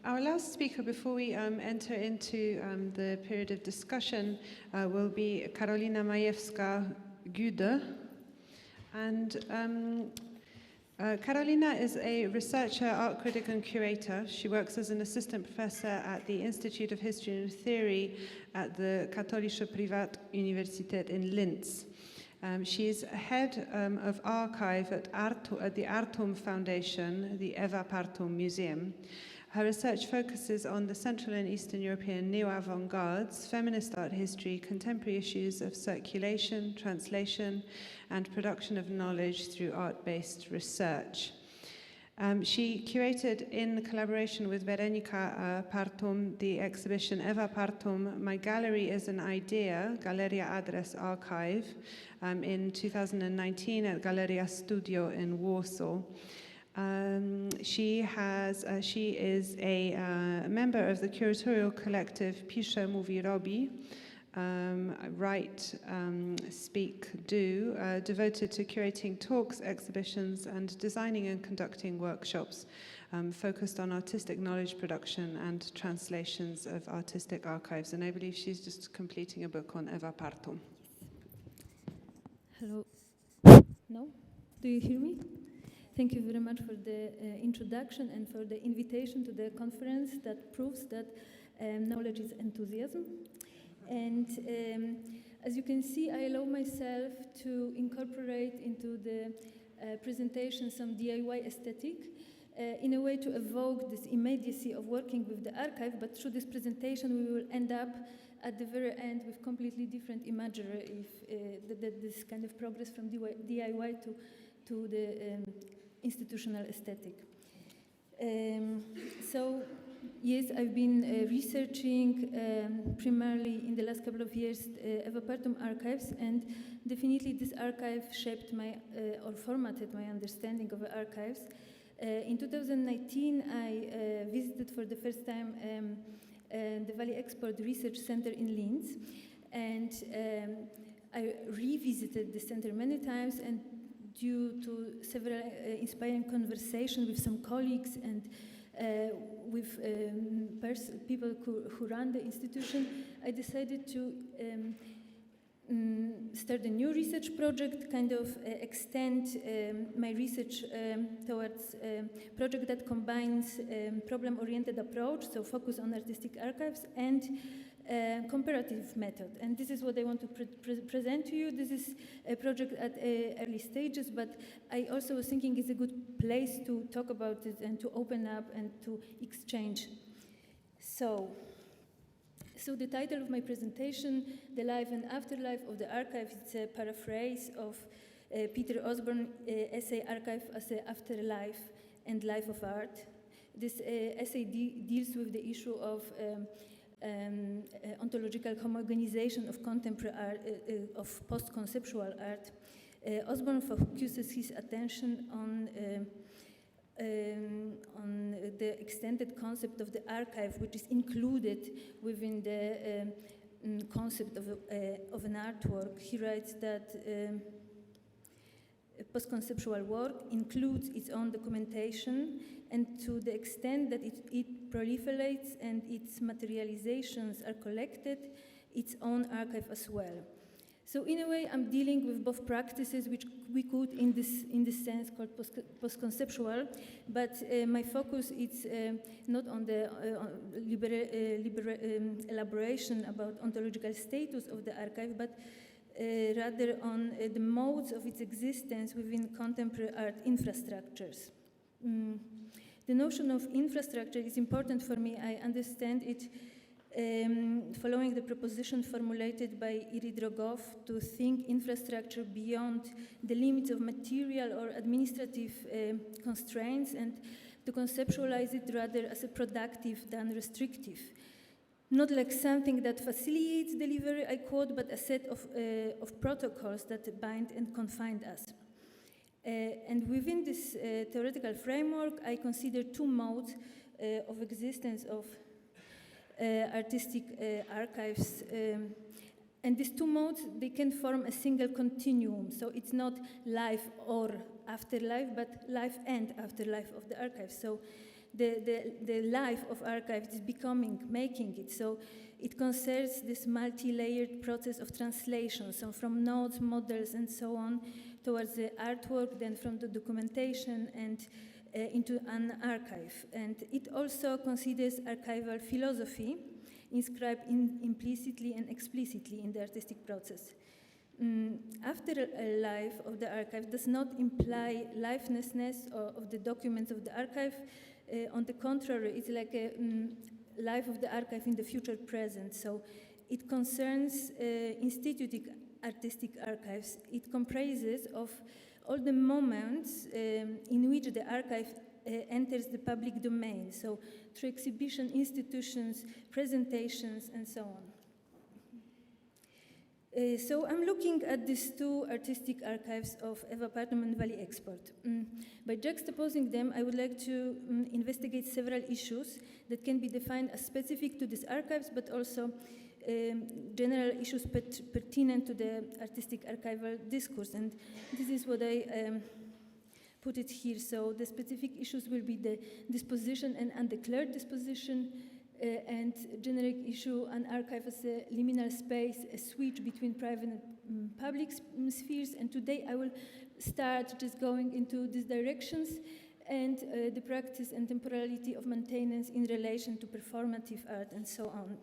Our last speaker before we enter into the period of discussion will be Karolina Majewska-Güde. And Karolina is a researcher, art critic and curator. She works as an assistant professor at the Institute of History and Theory at the Katholische Privatuniversität in Linz. She is head of archive at the Artum Foundation, the Ewa Partum Museum. Her research focuses on the Central and Eastern European neo-avant-gardes, feminist art history, contemporary issues of circulation, translation, and production of knowledge through art-based research. She curated, in collaboration with Ewa Partum, the exhibition Ewa Partum, My Gallery is an Idea, Galeria Adres Archive, in 2019 at Galeria Studio in Warsaw. She is a member of the curatorial collective Pisze, Mówi, Robi, Write, Speak, Do, devoted to curating talks, exhibitions, and designing and conducting workshops focused on artistic knowledge production and translations of artistic archives. And I believe she's just completing a book on Ewa Partum. Hello. No? Do you hear me? Thank you very much for the introduction and for the invitation to the conference that proves that knowledge is enthusiasm. And as you can see, I allow myself to incorporate into the presentation some DIY aesthetic in a way to evoke this immediacy of working with the archive, but through this presentation we will end up at the very end with completely different imagery, if this kind of progress from DIY to the institutional aesthetic. So, yes, I've been researching primarily in the last couple of years Ewa Partum archives, and definitely this archive shaped my or formatted my understanding of the archives. In 2019, I visited for the first time the Valie Artpool Research Center in Linz, and I revisited the center many times, and due to several inspiring conversations with some colleagues and with people who run the institution, I decided to start a new research project, kind of extend my research towards a project that combines problem-oriented approach, so focus on artistic archives, and comparative method. And this is what I want to present to you. This is a project at early stages, but I also was thinking it's a good place to talk about it and to open up and to exchange. So the title of my presentation, The Life and Afterlife of the Archive, it's a paraphrase of Peter Osborne's essay, Archive as an Afterlife and Life of Art. This essay deals with the issue of ontological homogenization of contemporary art, of post-conceptual art. Osborne focuses his attention on the extended concept of the archive, which is included within the concept of an artwork. He writes that post-conceptual work includes its own documentation, and to the extent that it proliferates and its materializations are collected, its own archive as well. So in a way, I'm dealing with both practices, which we could, in this sense, call post-conceptual, but my focus is not on the elaboration about ontological status of the archive, but rather on the modes of its existence within contemporary art infrastructures. The notion of infrastructure is important for me. I understand it following the proposition formulated by Iri Drogov to think infrastructure beyond the limits of material or administrative constraints, and to conceptualize it rather as a productive than restrictive. Not like something that facilitates delivery, I quote, but a set of protocols that bind and confine us. And within this theoretical framework, I consider two modes of existence of artistic archives. And these two modes, they can form a single continuum. So it's not life or afterlife, but life and afterlife of the archive. So the life of archives is making it. So it concerns this multi-layered process of translation, so from notes, models, and so on, towards the artwork, then from the documentation and into an archive. And it also considers archival philosophy, inscribed implicitly and explicitly in the artistic process. Afterlife of the archive does not imply lifelessness of the documents of the archive. On the contrary, it's like a life of the archive in the future present. So it concerns instituted artistic archives. It comprises of all the moments in which the archive enters the public domain, so through exhibition, institutions, presentations, and so on. So I'm looking at these two artistic archives of Ewa Partum and Valie Export. By juxtaposing them, I would like to investigate several issues that can be defined as specific to these archives, but also general issues pertinent to the artistic archival discourse. And this is what I put it here. So the specific issues will be the disposition and undeclared disposition, and generic issue, an archive as a liminal space, a switch between private and public spheres. And today I will start just going into these directions and the practice and temporality of maintenance in relation to performative art and so on.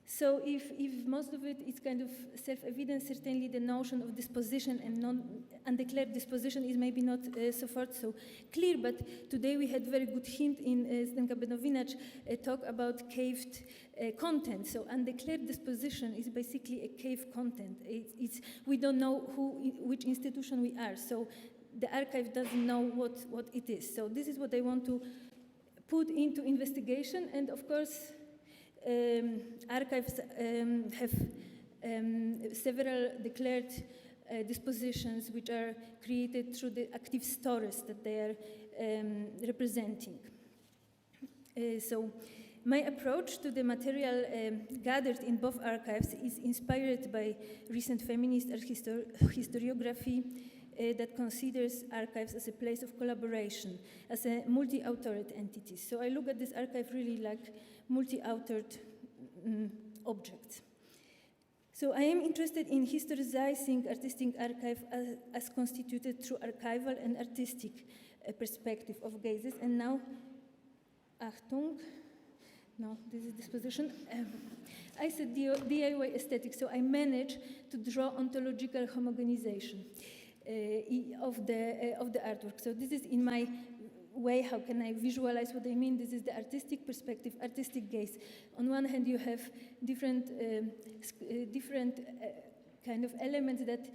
So if most of it is kind of self-evident, certainly the notion of disposition and undeclared disposition is maybe not so far so clear, but today we had very good hint in Zdenka Bednowina's talk about caved content. So undeclared disposition is basically a cave content. We don't know which institution we are, so the archive doesn't know what it is. So this is what I want to put into investigation, and of course, archives have several declared dispositions which are created through the active stories that they are representing. So my approach to the material gathered in both archives is inspired by recent feminist art historiography that considers archives as a place of collaboration, as a multi-authored entity. So I look at this archive really like multi-authored objects. So I am interested in historicizing artistic archive as constituted through archival and artistic perspective of gazes. And now, Achtung, no, this is disposition. I said DIY aesthetic, so I managed to draw ontological homogenization of the artwork. So this is in my way, how can I visualize what I mean? This is the artistic perspective, artistic gaze. On one hand, you have different kind of elements that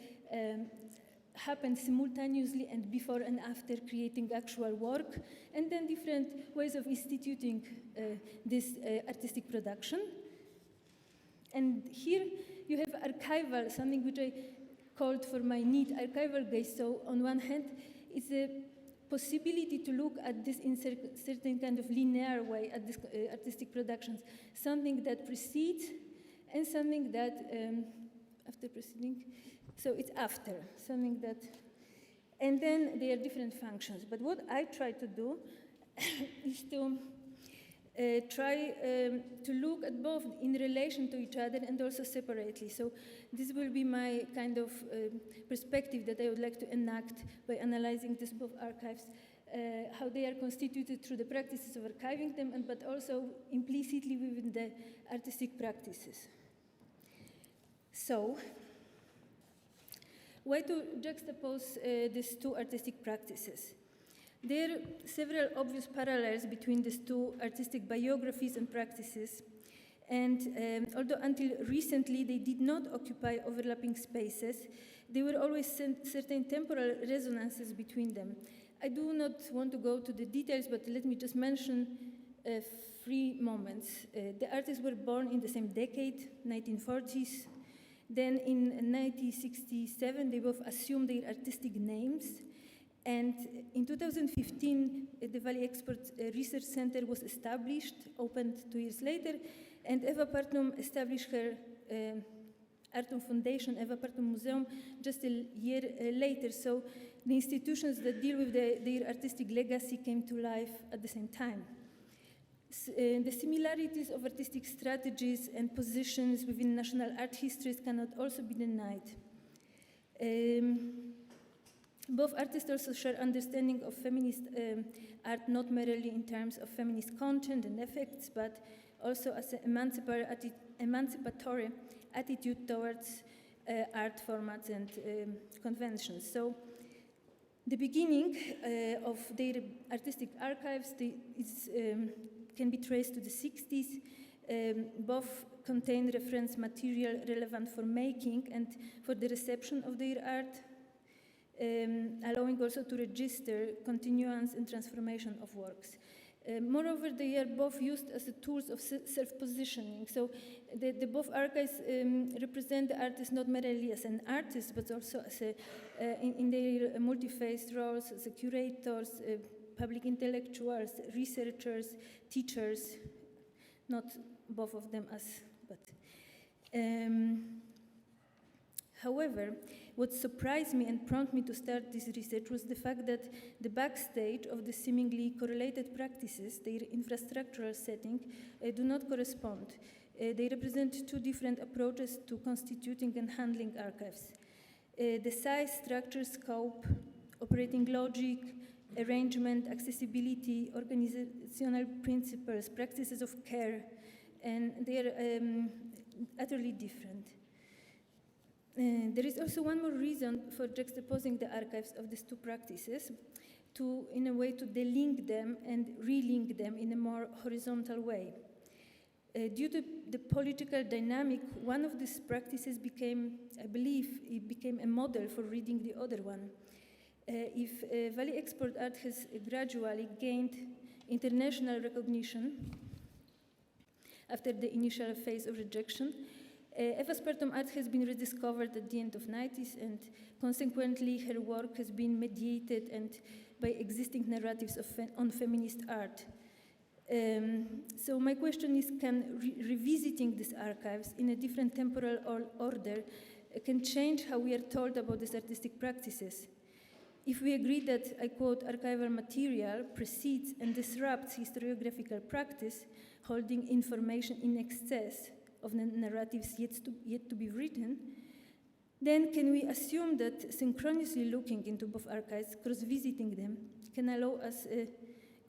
happen simultaneously and before and after creating actual work, and then different ways of instituting this artistic production. And here you have archival, something which I called for my need, archival gaze. So on one hand, it's a possibility to look at this in certain kind of linear way at this artistic productions, something that precedes and something that after preceding, so it's after, something that, and then they are different functions. But what I try to do is to try to look at both in relation to each other and also separately. So this will be my kind of perspective that I would like to enact by analyzing these both archives, how they are constituted through the practices of archiving them, but also implicitly within the artistic practices. So, why to juxtapose these two artistic practices? There are several obvious parallels between these two artistic biographies and practices, and although until recently they did not occupy overlapping spaces, there were always certain temporal resonances between them. I do not want to go to the details, but let me just mention 3 moments. The artists were born in the same decade, 1940s. Then in 1967, they both assumed their artistic names. And in 2015, the Valie Art Research Center was established, opened 2 years later, and Ewa Partum established her Partum Foundation, Ewa Partum Museum, just a year later. So the institutions that deal with their artistic legacy came to life at the same time. The similarities of artistic strategies and positions within national art histories cannot also be denied. Both artists also share understanding of feminist art, not merely in terms of feminist content and effects, but also as an emancipatory attitude towards art formats and conventions. So the beginning of their artistic archives can be traced to the 60s. Both contain reference material relevant for making and for the reception of their art, allowing also to register continuance and transformation of works. Moreover, they are both used as tools of self-positioning. So the both archives represent the artist not merely as an artist, but also as in their multi-faced roles as curators, public intellectuals, researchers, teachers, not both of them as, but. However, what surprised me and prompted me to start this research was the fact that the backstage of the seemingly correlated practices, their infrastructural setting, do not correspond. They represent two different approaches to constituting and handling archives. The size, structure, scope, operating logic, arrangement, accessibility, organizational principles, practices of care, and they are utterly different. There is also one more reason for juxtaposing the archives of these two practices, in a way to delink them and relink them in a more horizontal way. Due to the political dynamic, one of these practices became, I believe, it became a model for reading the other one. If Valie export art has gradually gained international recognition after the initial phase of rejection, Ewa Partum art has been rediscovered at the end of the 90s, and consequently her work has been mediated and by existing narratives on feminist art. So my question is, can revisiting these archives in a different temporal order can change how we are told about these artistic practices? If we agree that, I quote, archival material precedes and disrupts historiographical practice, holding information in excess of the narratives yet to be written, then can we assume that synchronously looking into both archives, cross-visiting them, can allow us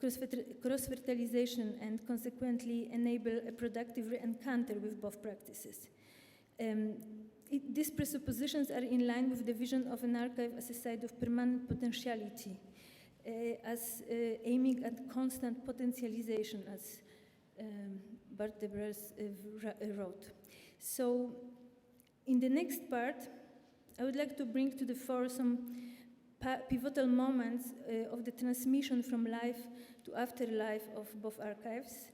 cross-fertilization and consequently enable a productive re-encounter with both practices? These presuppositions are in line with the vision of an archive as a site of permanent potentiality, as aiming at constant potentialization, as Bart de Breuers wrote. So, in the next part, I would like to bring to the fore some pivotal moments of the transmission from life to afterlife of both archives,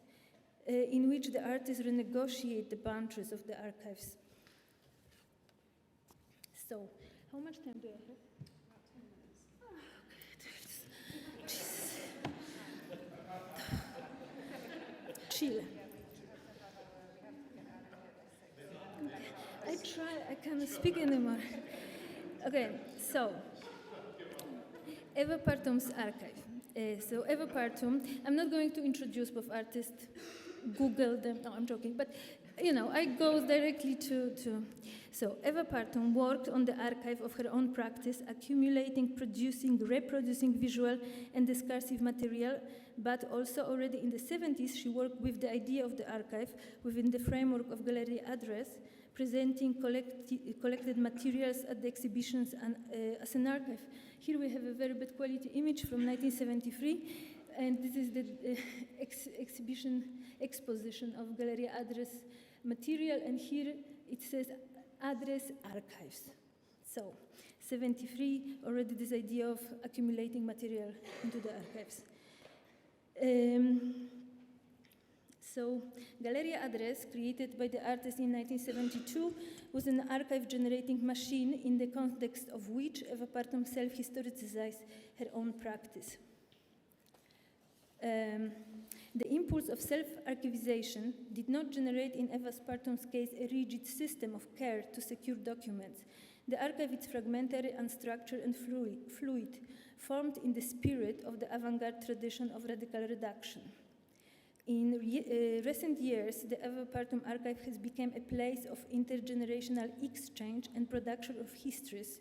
in which the artists renegotiate the boundaries of the archives. So, how much time do I have? About 10 minutes. Chill. I try, I can't speak anymore. Okay, so, Ewa Partum's archive. So Ewa Partum, I'm not going to introduce both artists, Google them, no, I'm joking, but you know, I go directly to. So Ewa Partum worked on the archive of her own practice, accumulating, producing, reproducing visual and discursive material, but also already in the 70s, she worked with the idea of the archive within the framework of Gallery Address, presenting collected materials at the exhibitions and, as an archive. Here we have a very bad quality image from 1973, and this is the exposition of Gallery Address material, and here it says Address Archives. So, 73, already this idea of accumulating material into the archives. So, Galeria Address, created by the artist in 1972, was an archive-generating machine in the context of which Ewa Partum self-historicized her own practice. The impulse of self-archivization did not generate in Ewa Partum's case a rigid system of care to secure documents. The archive is fragmentary, unstructured, and fluid, formed in the spirit of the avant-garde tradition of radical reduction. In recent years, the Ewa Partum archive has become a place of intergenerational exchange and production of histories,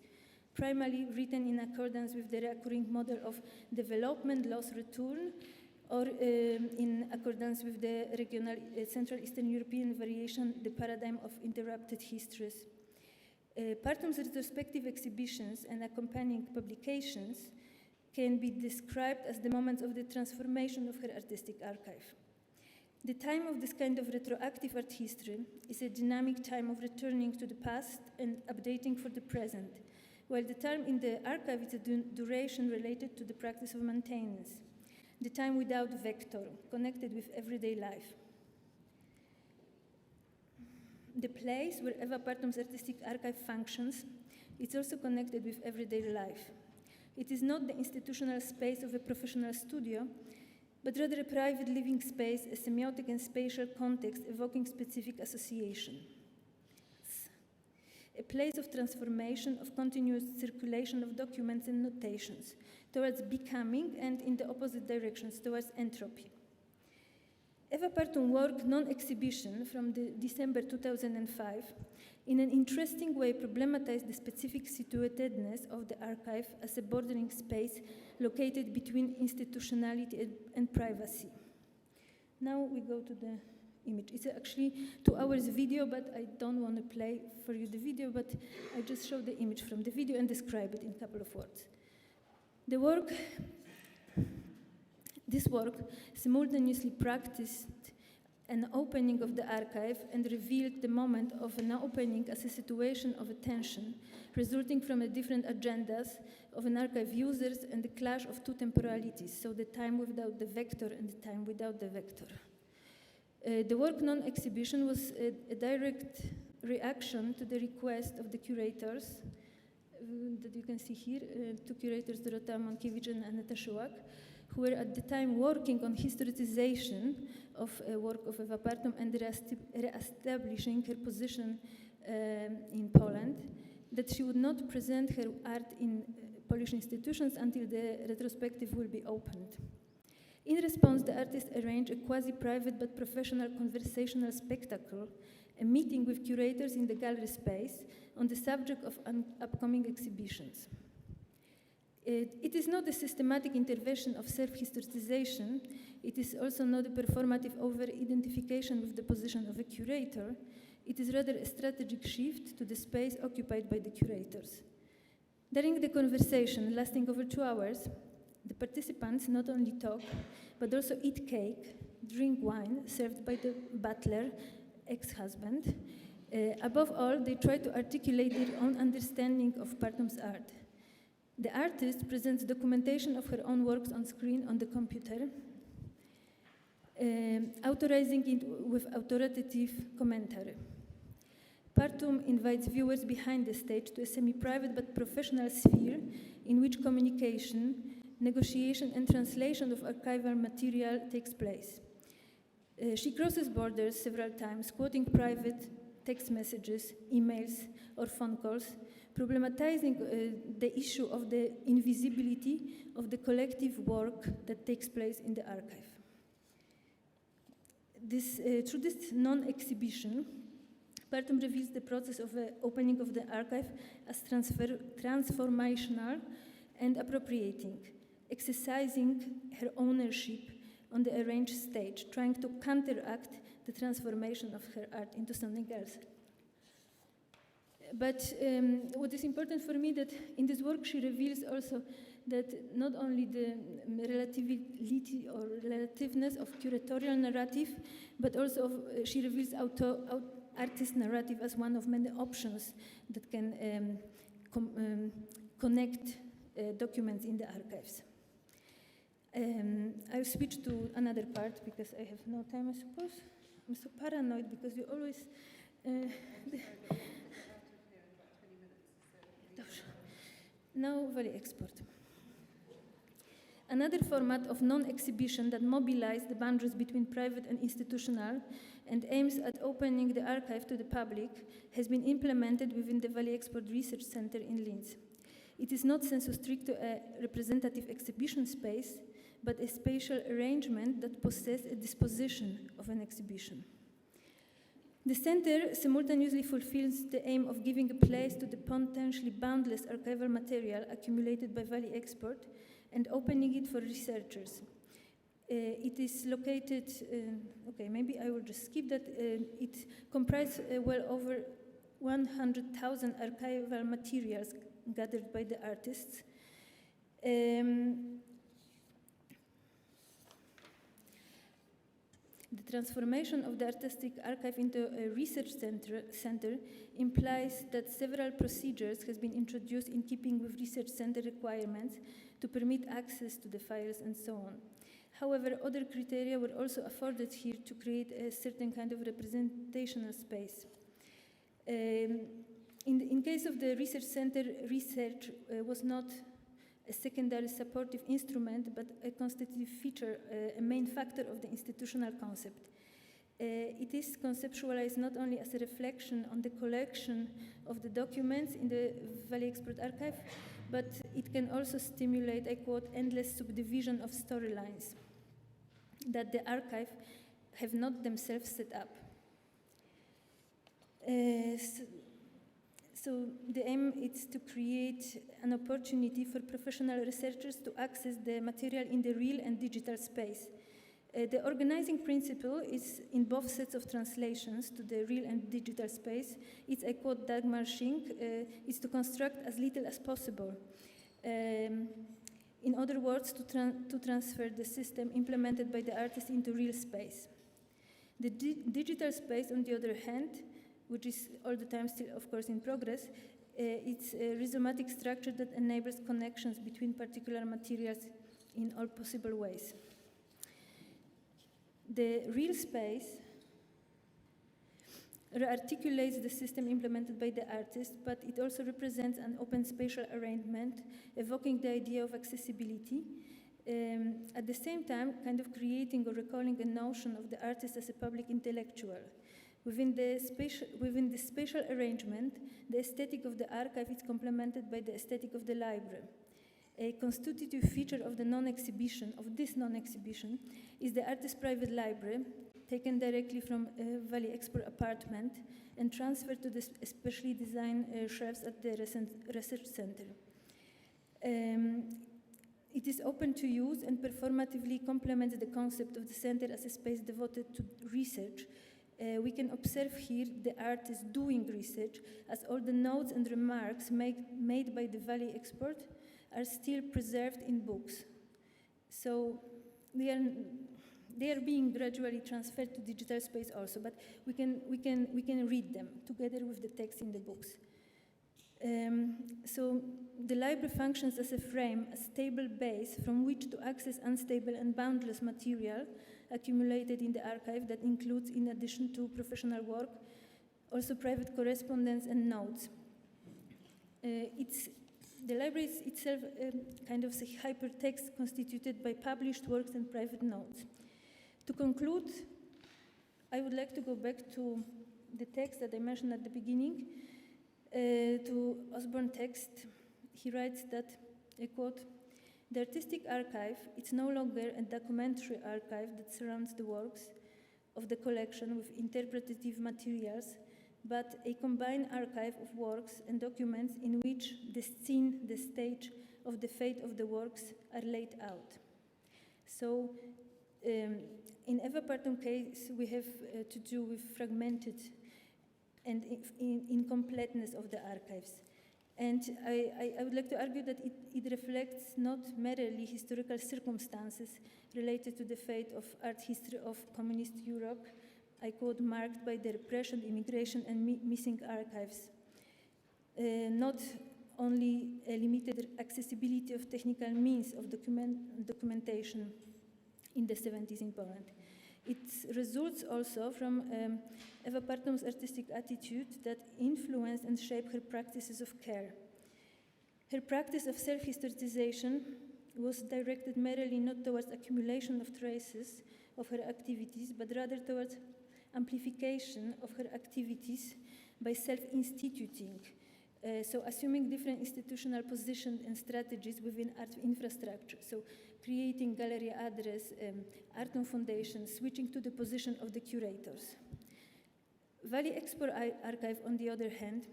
primarily written in accordance with the recurring model of development, loss, return, or in accordance with the regional Central Eastern European variation, the paradigm of interrupted histories. Partum's retrospective exhibitions and accompanying publications can be described as the moments of the transformation of her artistic archive. The time of this kind of retroactive art history is a dynamic time of returning to the past and updating for the present, while the time in the archive is a duration related to the practice of maintenance, the time without vector, connected with everyday life. The place where Ewa Partum's artistic archive functions is also connected with everyday life. It is not the institutional space of a professional studio, but rather a private living space, a semiotic and spatial context evoking specific association. A place of transformation, of continuous circulation of documents and notations towards becoming and in the opposite directions, towards entropy. Ewa Partum work non-exhibition from December 2005 in an interesting way problematized the specific situatedness of the archive as a bordering space located between institutionality and privacy. Now we go to the image. It's actually 2 hours video, but I don't want to play for you the video, but I just show the image from the video and describe it in a couple of words. This work simultaneously practiced an opening of the archive and revealed the moment of an opening as a situation of attention resulting from the different agendas of an archive users and the clash of 2 temporalities, so the time without the vector and the time without the vector. The work non-exhibition was a direct reaction to the request of the curators that you can see here, 2 curators, Dorota Monkiewicz and Aneta Szyłak, who were at the time working on historicization of a work of Ewa Partum and re-establishing her position in Poland, that she would not present her art in Polish institutions until the retrospective will be opened. In response, the artist arranged a quasi-private but professional conversational spectacle, a meeting with curators in the gallery space on the subject of upcoming exhibitions. It is not a systematic intervention of self-historicization. It is also not a performative over-identification with the position of a curator. It is rather a strategic shift to the space occupied by the curators. During the conversation, lasting over 2 hours, the participants not only talk, but also eat cake, drink wine served by the butler, ex-husband. Above all, they try to articulate their own understanding of Partum's art. The artist presents documentation of her own works on screen on the computer, authorizing it with authoritative commentary. Partum invites viewers behind the stage to a semi-private but professional sphere in which communication, negotiation, and translation of archival material takes place. She crosses borders several times, quoting private text messages, emails, or phone calls, problematizing the issue of the invisibility of the collective work that takes place in the archive. Through this non-exhibition, Partum reveals the process of opening of the archive as transformational and appropriating, exercising her ownership on the arranged stage, trying to counteract the transformation of her art into something else. But what is important for me that in this work she reveals also that not only the relativity or relativeness of curatorial narrative, but also she reveals artist narrative as one of many options that can connect documents in the archives. I'll switch to another part because I have no time, I suppose. I'm so paranoid because you always... Now, Valie export. Another format of non-exhibition that mobilizes the boundaries between private and institutional and aims at opening the archive to the public has been implemented within the Valie Export Research Center in Linz. It is not sensu stricto a representative exhibition space, but a spatial arrangement that possesses a disposition of an exhibition. The center simultaneously fulfills the aim of giving a place to the potentially boundless archival material accumulated by Valie Export and opening it for researchers. It is located, okay, maybe I will just skip that. It comprises well over 100,000 archival materials gathered by the artists. The transformation of the artistic archive into a research center implies that several procedures has been introduced in keeping with research center requirements to permit access to the files and so on. However, other criteria were also afforded here to create a certain kind of representational space. In case of the research center, research was not a secondary supportive instrument, but a constitutive feature, a main factor of the institutional concept. It is conceptualized not only as a reflection on the collection of the documents in the Valie Export Archive, but it can also stimulate, I quote, endless subdivision of storylines that the archive have not themselves set up. So the aim is to create an opportunity for professional researchers to access the material in the real and digital space. The organizing principle is in both sets of translations to the real and digital space. It's, I quote Dagmar Schinck, is to construct as little as possible. In other words, to transfer the system implemented by the artist into real space. The digital space, on the other hand, which is all the time still, of course, in progress, it's a rhizomatic structure that enables connections between particular materials in all possible ways. The real space rearticulates the system implemented by the artist, but it also represents an open spatial arrangement, evoking the idea of accessibility, at the same time kind of creating or recalling a notion of the artist as a public intellectual. Within the spatial arrangement, the aesthetic of the archive is complemented by the aesthetic of the library. A constitutive feature of this non-exhibition, is the artist's private library, taken directly from a Valie Export apartment and transferred to the specially designed shelves at the research center. It is open to use and performatively complements the concept of the center as a space devoted to research. We can observe here the artist doing research, as all the notes and remarks made by the Valie Export are still preserved in books. So they are being gradually transferred to digital space also, but we can read them together with the text in the books. So the library functions as a frame, a stable base from which to access unstable and boundless material accumulated in the archive that includes, in addition to professional work, also private correspondence and notes. The library is itself kind of a hypertext constituted by published works and private notes. To conclude, I would like to go back to the text that I mentioned at the beginning, to Osborne's text. He writes that, I quote, "The artistic archive, it's no longer a documentary archive that surrounds the works of the collection with interpretative materials, but a combined archive of works and documents in which the scene, the stage of the fate of the works are laid out." So, in Ewa Partum case, we have to do with fragmented and incompleteness of the archives. And I would like to argue that it reflects not merely historical circumstances related to the fate of art history of communist Europe, I quote, marked by the repression, immigration, and missing archives. Not only a limited accessibility of technical means of documentation in the 70s in Poland. It results also from Ewa Partum's artistic attitude that influenced and shaped her practices of care. Her practice of self-historicization was directed merely not towards accumulation of traces of her activities, but rather towards amplification of her activities by self-instituting, so assuming different institutional positions and strategies within art infrastructure. So creating gallery address, Artpool Foundation, switching to the position of the curators. Valie Export Archive, on the other hand,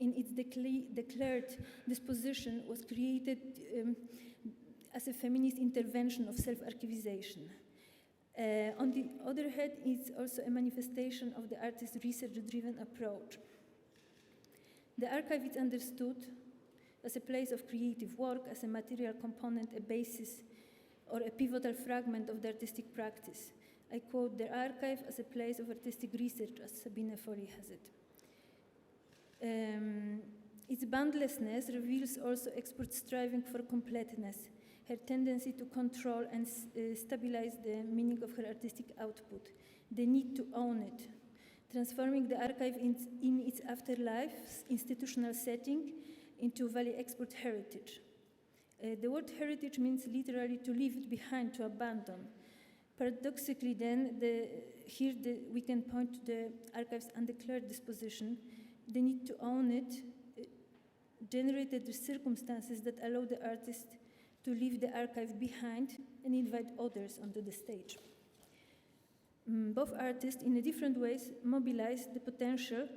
in its declared disposition, was created as a feminist intervention of self-archivization. On the other hand, it's also a manifestation of the artist's research-driven approach. The archive is understood as a place of creative work, as a material component, a basis, or a pivotal fragment of the artistic practice. I quote, "The archive as a place of artistic research," as Sabine Foley has it. Its boundlessness reveals also Export's striving for completeness, her tendency to control and stabilize the meaning of her artistic output, the need to own it, transforming the archive in its afterlife institutional setting into Valie Export heritage. The word heritage means literally to leave it behind, to abandon. Paradoxically then, we can point to the archive's undeclared disposition. The need to own it generated the circumstances that allow the artist to leave the archive behind and invite others onto the stage. Both artists, in different ways, mobilize the potential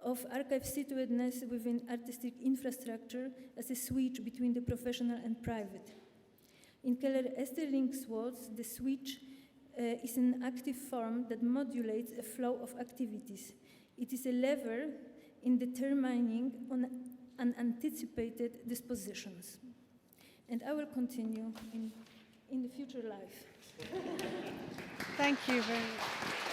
of archive situatedness within artistic infrastructure as a switch between the professional and private. In Keller Esterling's words, the switch is an active form that modulates a flow of activities. It is a lever in determining unanticipated dispositions. And I will continue in the future life. Thank you very much.